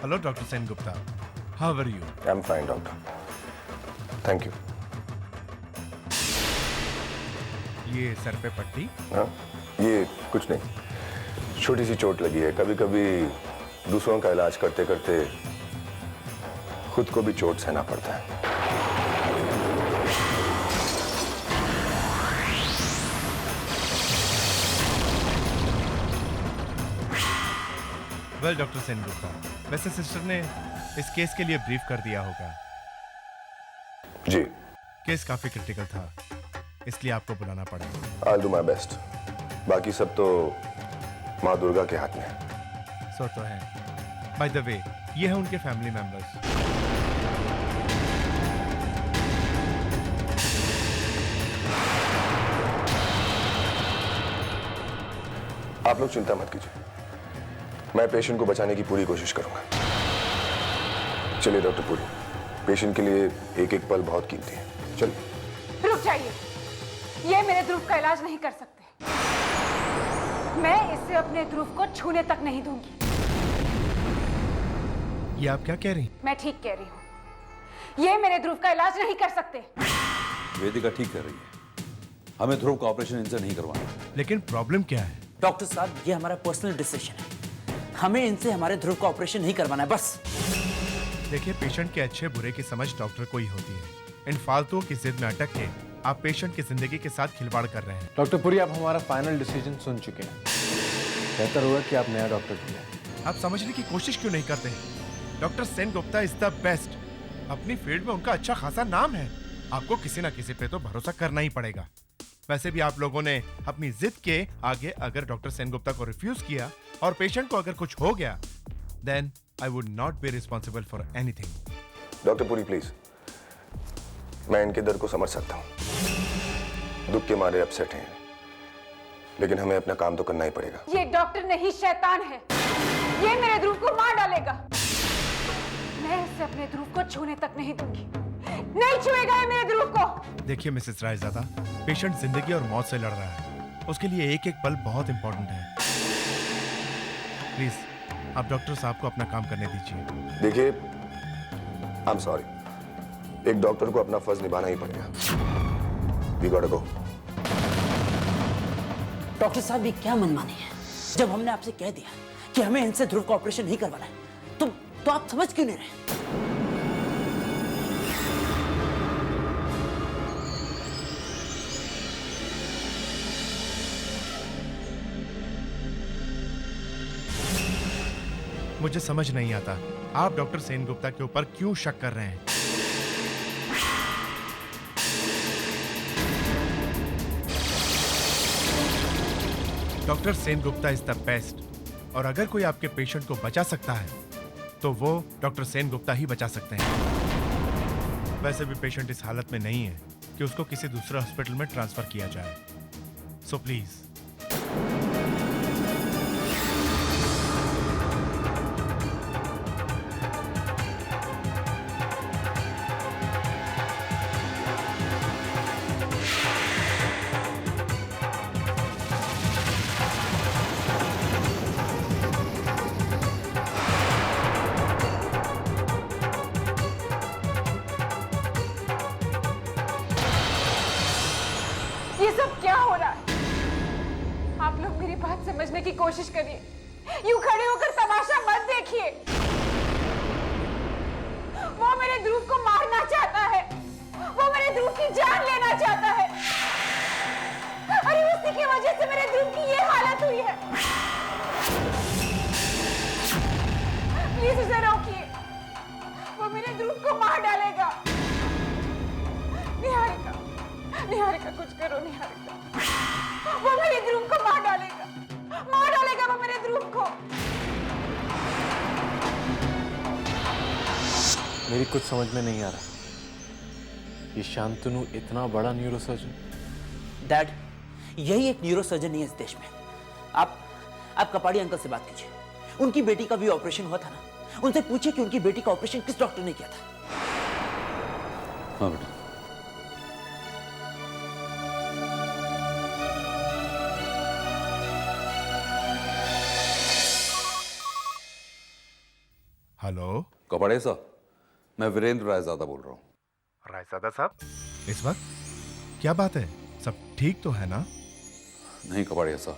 Hello, Dr. Sen Gupta. How are you? I'm fine, doctor. Thank you. ये sir पे पट्टी? हाँ, ये कुछ नहीं, छोटी सी चोट लगी है। कभी कभी दूसरों का इलाज करते करते खुद को भी चोट सहना पड़ता है। वेल डॉक्टर सेन गुप्ता, वैसे सिस्टर ने इस केस के लिए ब्रीफ कर दिया होगा। जी। केस काफी क्रिटिकल था, इसलिए आपको बुलाना पड़ा। I'll do my best. बाकी सब तो माँ दुर्गा के हाथ में है। सो तो है। बाय द वे, ये है उनके फैमिली मेंबर्स। आप लोग चिंता मत कीजिए, मैं पेशेंट को बचाने की पूरी कोशिश करूंगा। चलिए डॉक्टर पुरी, पेशेंट के लिए एक एक पल बहुत कीमती है। चलिए। रुक जाइए, ये मेरे ध्रुव का इलाज नहीं कर सकते। मैं इससे अपने ध्रुव को छूने तक नहीं दूंगी। ये आप क्या कह रही? मैं ठीक कह रही हूँ, ये मेरे ध्रुव का इलाज नहीं कर सकते। वेदिका ठीक कर रही है, हमें ध्रुव का ऑपरेशन इनसे नहीं करवाना। लेकिन प्रॉब्लम क्या है? डॉक्टर साहब, ये हमारा पर्सनल डिसीजन है, हमें इनसे हमारे ध्रुव का ऑपरेशन नहीं करवाना है, बस। देखिए, पेशेंट के अच्छे बुरे की समझ डॉक्टर को ही होती है। इन फालतुओं की जिद में अटक के आप पेशेंट की जिंदगी के साथ खिलवाड़ कर रहे हैं। डॉक्टर पुरी, आप हमारा फाइनल डिसीजन सुन चुके हैं। बेहतर होगा कि आप नया डॉक्टर ढूंढें। आप समझने की कोशिश क्यों नहीं करते? Doctor Sen Gupta is the best. अपनी फील्ड में उनका अच्छा खासा नाम है। आपको किसी ना किसी पे तो भरोसा करना ही पड़ेगा। वैसे भी आप लोगों ने अपनी जिद के आगे अगर डॉक्टर सेन गुप्ता को रिफ्यूज किया और पेशेंट को अगर कुछ हो गया, then I would not be responsible for anything. Doctor Puri please, मैं इनके दर्द को समझ सकता हूं, दुख के मारे अपसेट हैं, लेकिन हमें अपना काम तो करना ही पड़ेगा। ये डॉक्टर नहीं, शैतान है। ये मेरे ध्रुव को मार डालेगा। मैं इसे अपने ध्रुव को छूने तक नहीं दूंगी। नहीं छुएगा ये मेरे ध्रुव को। देखिए मिसेस रायजादा, पेशेंट जिंदगी और मौत से लड़ रहा है, उसके लिए एक एक पल बहुत इंपॉर्टेंट है। प्लीज आप डॉक्टर साहब को अपना काम करने दीजिए। देखिए, आई एम सॉरी, एक डॉक्टर को अपना फर्ज निभाना ही पड़ेगा। We got to go. Doctor साहब, ये क्या मनमानी है? जब हमने आपसे कह दिया कि हमें इनसे ध्रुव का ऑपरेशन नहीं करवाना है, तो आप समझ क्यों नहीं रहे? मुझे समझ नहीं आता आप डॉक्टर सेन गुप्ता के ऊपर क्यों शक कर रहे हैं। Doctor Sen Gupta is the best, और अगर कोई आपके पेशेंट को बचा सकता है तो वो डॉक्टर सेन गुप्ता ही बचा सकते हैं। वैसे भी पेशेंट इस हालत में नहीं है कि उसको किसी दूसरे हॉस्पिटल में ट्रांसफर किया जाए। So please. ये सब क्या हो रहा है? आप लोग मेरी बात समझने की कोशिश करिए। यूं खड़े होकर तमाशा मत देखिए। वो मेरे ध्रुव को मारना चाहता है। वो मेरे ध्रुव की जान लेना चाहता है। अरे उसी की वजह से मेरे ध्रुव की ये हालत हुई है। प्लीज उसे रोकिए, वो मेरे ध्रुव को मार डालेगा। निहारिका, निहारिका कुछ करो निहारिका। वो मेरे ध्रुव को मार डालेगा वो मेरे ध्रुव को। मेरी कुछ समझ में नहीं आ रहा। ये शांतनु इतना बड़ा न्यूरोसर्जन। डैड, यही एक न्यूरोसर्जन नहीं है इस देश में। आप कपाड़ी अंकल से बात कीजिए, उनकी बेटी का भी ऑपरेशन हुआ था ना, उनसे पूछिए कि उनकी बेटी का ऑपरेशन किस डॉक्टर ने किया था। हाँ बेटा। हेलो। हेलो, कपाड़िया साहब, मैं वीरेंद्र रायजादा बोल रहा हूँ। रायजादा साहब, इस वक्त क्या बात है? सब ठीक तो है ना? नहीं कपाड़िया साहब,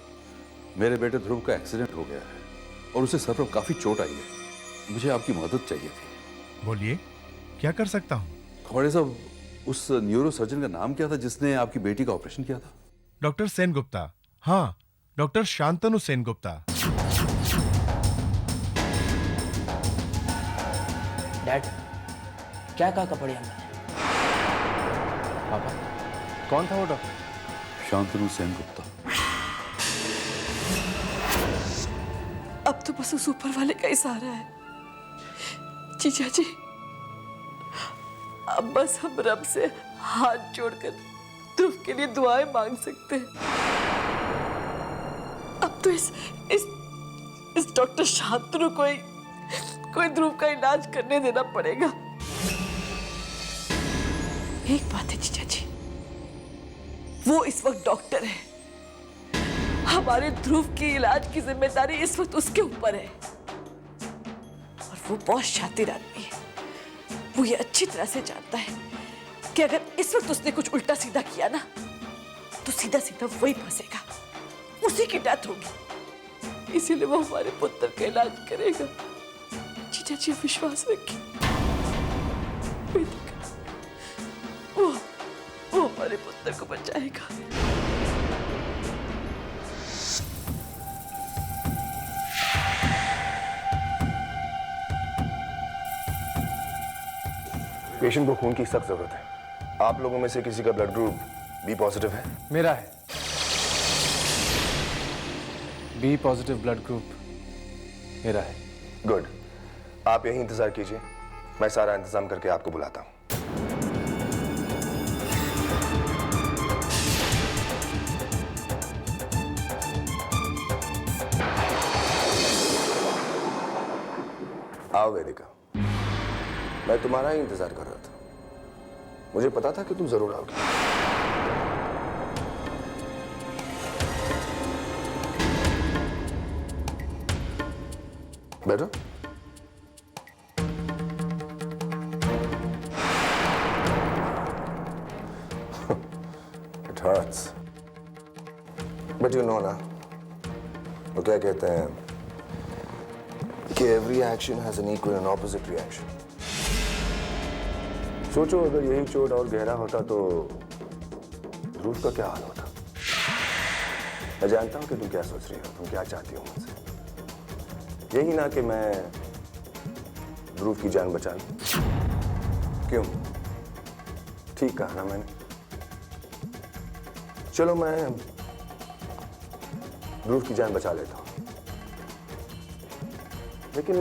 मेरे बेटे ध्रुव का एक्सीडेंट हो गया है और उसे सर पर काफी चोट आई है। मुझे आपकी मदद चाहिए थी। बोलिए, क्या कर सकता हूँ? कपाड़िया साहब, उस न्यूरो सर्जन का नाम क्या था जिसने आपकी बेटी का ऑपरेशन किया था? डॉक्टर सेन गुप्ता। हाँ, डॉक्टर शांतनु सेन गुप्ता। डैड, क्या कहा कपड़िया ने? पापा, कौन था वो डॉक्टर? शांतनु सेन गुप्ता। अब तो बस उस ऊपर वाले का ही सहारा है जीजा जी। अब बस हम रब से हाथ जोड़कर ध्रुव के लिए दुआएं मांग सकते हैं। अब तो इस डॉक्टर शांतनु को ही कोई ध्रुव का इलाज करने देना पड़ेगा। एक बात है जीजा जी, वो इस वक्त डॉक्टर है, हमारे ध्रुव की इलाज की जिम्मेदारी इस वक्त उसके ऊपर है। और वो बहुत शातिर आदमी है, वो ये अच्छी तरह से जानता है कि अगर इस वक्त उसने कुछ उल्टा सीधा किया ना तो सीधा सीधा वही फंसेगा, उसी की डेथ होगी। इसीलिए वो हमारे पुत्र का इलाज करेगा। जीजा जी विश्वास रखिए, वो हमारे पुत्र को बचाएगा। पेशेंट को खून की सख्त जरूरत है। आप लोगों में से किसी का ब्लड ग्रुप बी पॉजिटिव है? मेरा है। बी पॉजिटिव ब्लड ग्रुप मेरा है। गुड, आप यहीं इंतजार कीजिए, मैं सारा इंतजाम करके आपको बुलाता हूं। आओ वेदिका, मैं तुम्हारा ही इंतजार कर रहा था। मुझे पता था कि तुम जरूर आओगे। बैठो। It hurts. But you know ना, वो क्या कहते हैं कि every action has an equal and opposite reaction. सोचो अगर यही चोट और गहरा होता तो ध्रुव का क्या हाल होता। मैं जानता हूं कि तुम क्या सोच रही हो, तुम क्या चाहती हो मुझसे। यही ना कि मैं ध्रुव की जान बचा लूं। क्यों? ठीक कहा ना मैंने। चलो मैं ध्रुव की जान बचा लेता हूं, लेकिन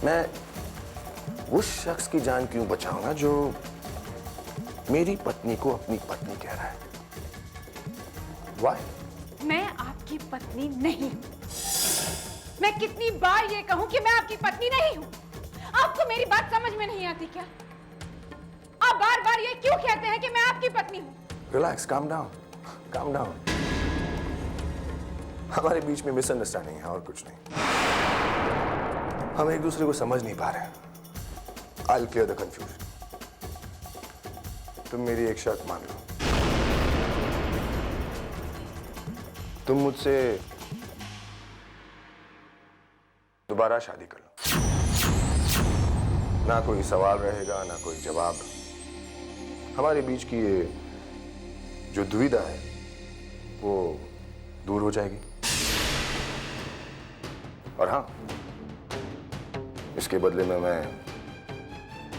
मैं उस शख्स की जान क्यों बचाऊंगा जो मेरी पत्नी को अपनी पत्नी कह रहा है? Why? मैं आपकी पत्नी नहीं हूं। मैं कितनी बार ये कहूं कि मैं आपकी पत्नी नहीं हूं? आपको मेरी बात समझ में नहीं आती क्या? आप बार बार ये क्यों कहते हैं कि मैं आपकी पत्नी हूं? Relax, calm down, calm down. हमारे बीच में मिसअंडरस्टैंडिंग है और कुछ नहीं। हम एक दूसरे को समझ नहीं पा रहे। I'll clear the confusion. तुम मेरी एक शर्त मान लो। तुम मुझसे दोबारा शादी कर लो। ना कोई सवाल रहेगा, ना कोई जवाब। हमारे बीच की ये जो दुविधा है वो दूर हो जाएगी। और हाँ, इसके बदले में मैं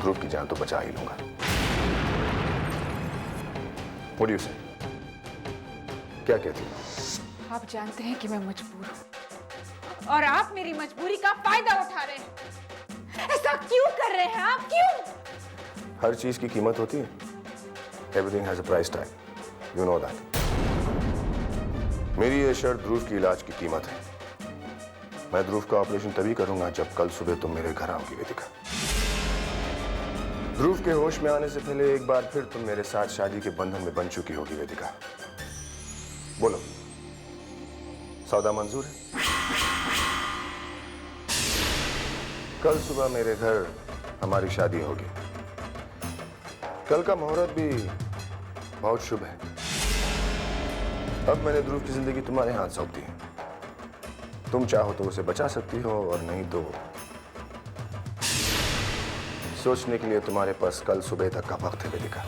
ध्रुव की जान तो बचा ही लूंगा। What do you say? क्या कहती हो? आप जानते हैं कि मैं मजबूर हूं और आप मेरी मजबूरी का फायदा उठा रहे हैं। ऐसा क्यों कर रहे हैं आप? क्यों? हर चीज की कीमत होती है। Everything has a price tag. You know that. मेरी ये शर्त ध्रुव की इलाज की कीमत है। मैं ध्रुव का ऑपरेशन तभी करूंगा जब कल सुबह तुम मेरे घर आओगी वेदिका। ध्रुव के होश में आने से पहले एक बार फिर तुम मेरे साथ शादी के बंधन में बन चुकी होगी वेदिका। बोलो, सौदा मंजूर है? कल सुबह मेरे घर हमारी शादी होगी। कल का मुहूर्त भी बहुत शुभ है। अब मैंने ध्रुव की जिंदगी तुम्हारे हाथ सौंप दी है। तुम चाहो तो उसे बचा सकती हो और नहीं तो सोचने के लिए तुम्हारे पास कल सुबह तक का वक्त है वेदिका।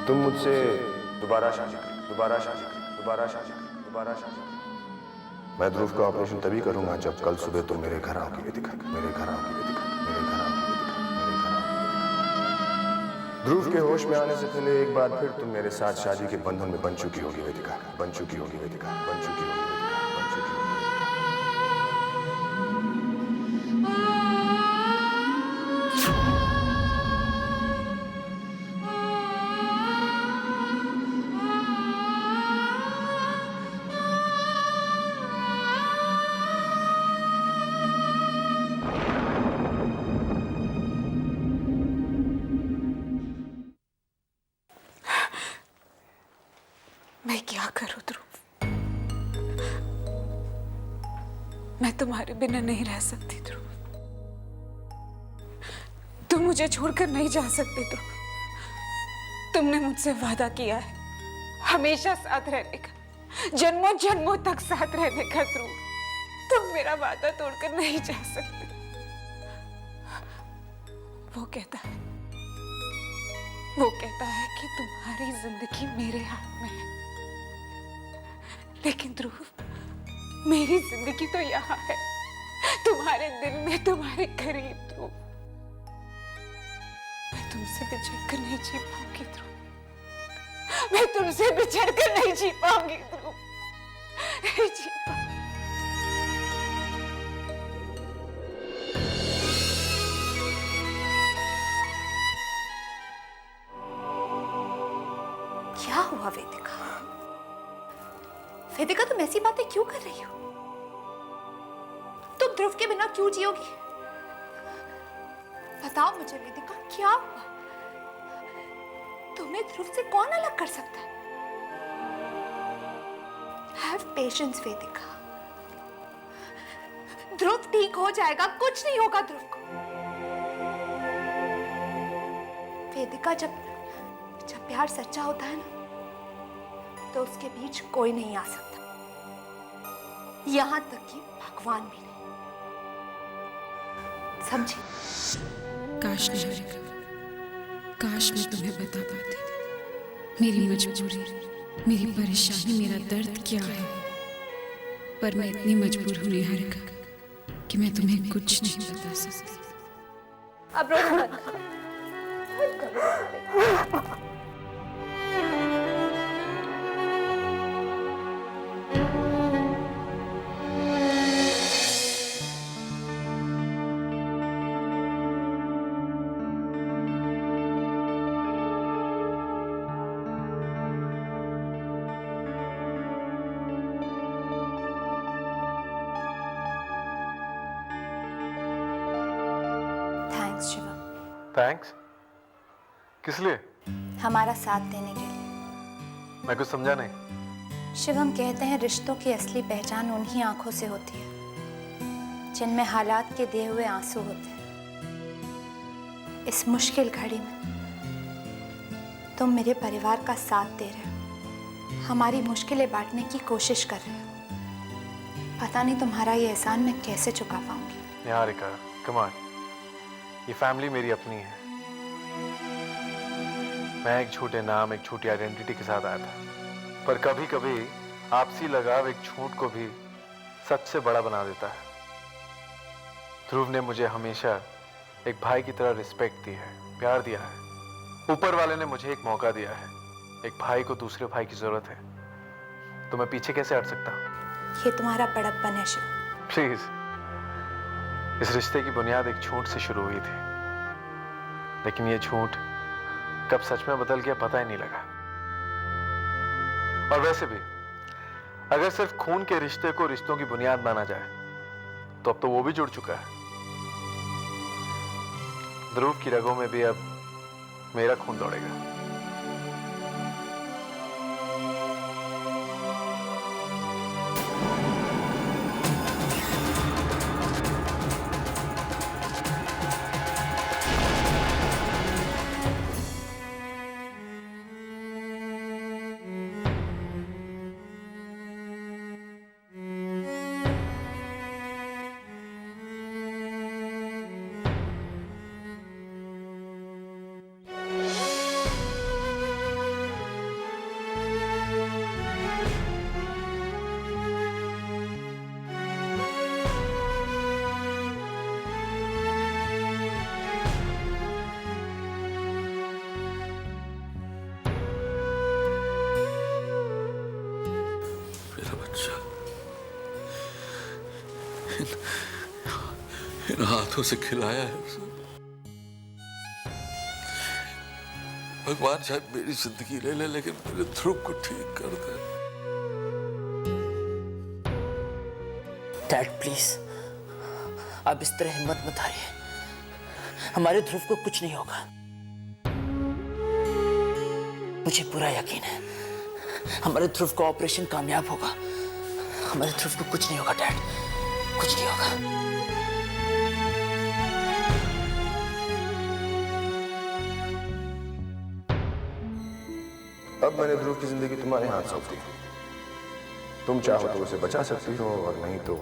तुम मुझसे दोबारा शादी करो, दोबारा शादी करो, दोबारा शादी करो, दोबारा शादी करो। मैं ध्रुव का ऑपरेशन तभी करूंगा जब कल सुबह तुम मेरे घर आओगी वेदिका, मेरे घर आओगी वेदिका, मेरे घर आओगी वेदिका, मेरे घर आओगी वेदिका। ध्रुव के होश में आने से पहले एक बार फिर तुम मेरे साथ शादी के बंधन में बन चुकी होगी वेदिका, बन चुकी होगी वेदिका, बन चुकी होगी वेदिका, बन चुकी होगी। मैं क्या करूं ध्रुव? मैं तुम्हारे बिना नहीं रह सकती ध्रुव। तुम मुझे छोड़कर नहीं जा सकते ध्रुव। तुमने मुझसे वादा किया है हमेशा साथ रहने का, जन्मों जन्मों तक साथ रहने का ध्रुव। तुम मेरा वादा तोड़कर नहीं जा सकते। वो कहता है कि तुम्हारी जिंदगी मेरे हाथ में है, लेकिन ध्रुव मेरी जिंदगी तो यहाँ है, तुम्हारे दिल में, तुम्हारे करीब ध्रुव। मैं तुमसे बिछड़ कर नहीं जी पाऊंगी ध्रुव। मैं तुमसे बिछड़ कर नहीं जी पाऊंगी ध्रुव, नहीं जी पाऊंगी। क्या हुआ वेदिका? वेदिका तुम ऐसी बातें क्यों कर रही हो? तुम ध्रुव के बिना क्यों जियोगी? बताओ मुझे वेदिका, क्या हुआ? तुम्हें ध्रुव से कौन अलग कर सकता है? हैव पेशेंस वेदिका। ध्रुव ठीक हो जाएगा, कुछ नहीं होगा ध्रुव को। वेदिका, जब प्यार सच्चा होता है ना, तो उसके बीच कोई नहीं आ सकता, यहां तक कि भगवान भी नहीं। समझी? काश निहारिका, काश मैं तुम्हें बता पाती मेरी मजबूरी, मेरी परेशानी, मेरा दर्द क्या है। पर मैं इतनी मजबूर हूं निहारिका कि मैं तुम्हें कुछ नहीं बता सकती। अब रोना मत करो। थैंक्स? किस लिए? हमारा साथ देने के लिए। मैं कुछ समझा नहीं। शिवम कहते हैं रिश्तों की असली पहचान उन्हीं आंखों से होती है जिनमें हालात के दिए हुए आंसू होते हैं। इस मुश्किल घड़ी में तुम मेरे परिवार का साथ दे रहे हो, हमारी मुश्किलें बांटने की कोशिश कर रहे हो। पता नहीं तुम्हारा ये एहसान मैं कैसे चुका पाऊंगी। निहारिका, कम ऑन, ये फैमिली मेरी अपनी है। मैं एक छोटे नाम, एक छोटी आइडेंटिटी के साथ आया था, पर कभी कभी आपसी लगाव एक झूठ को भी सच से बड़ा बना देता है। ध्रुव ने मुझे हमेशा एक भाई की तरह रिस्पेक्ट दी है, प्यार दिया है। ऊपर वाले ने मुझे एक मौका दिया है। एक भाई को दूसरे भाई की जरूरत है, तो मैं पीछे कैसे हट सकता हूँ? ये तुम्हारा बड़प्पन है शिव। प्लीज, इस रिश्ते की बुनियाद एक झूठ से शुरू हुई थी, लेकिन ये झूठ कब सच में बदल गया पता ही नहीं लगा। और वैसे भी अगर सिर्फ खून के रिश्ते को रिश्तों की बुनियाद माना जाए तो अब तो वो भी जुड़ चुका है। ध्रुव की रगों में भी अब मेरा खून दौड़ेगा। इन हाथों से खिलाया है उसे। भगवान शायद मेरी जिंदगी ले ले लेकिन मेरे ध्रुव को ठीक कर दे। डैड प्लीज, आप इस तरह हिम्मत मत हारिए। हमारे ध्रुव को कुछ नहीं होगा, मुझे पूरा यकीन है। हमारे ध्रुव का ऑपरेशन कामयाब होगा। हमारे ध्रुव को कुछ नहीं होगा डैड, कुछ नहीं होगा। अब मैंने ध्रुव की जिंदगी तुम्हारे हाथ सौंप दी। तुम चाहो तो उसे बचा सकती हो और नहीं तो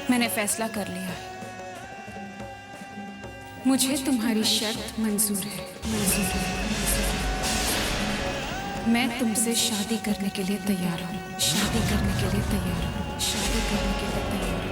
मैंने फैसला कर लिया है। मुझे तुम्हारी शर्त मंजूर है। मैं तुमसे शादी करने के लिए तैयार हूँ। शादी करने के लिए तैयार हूँ। शादी करने के लिए तैयार हूँ।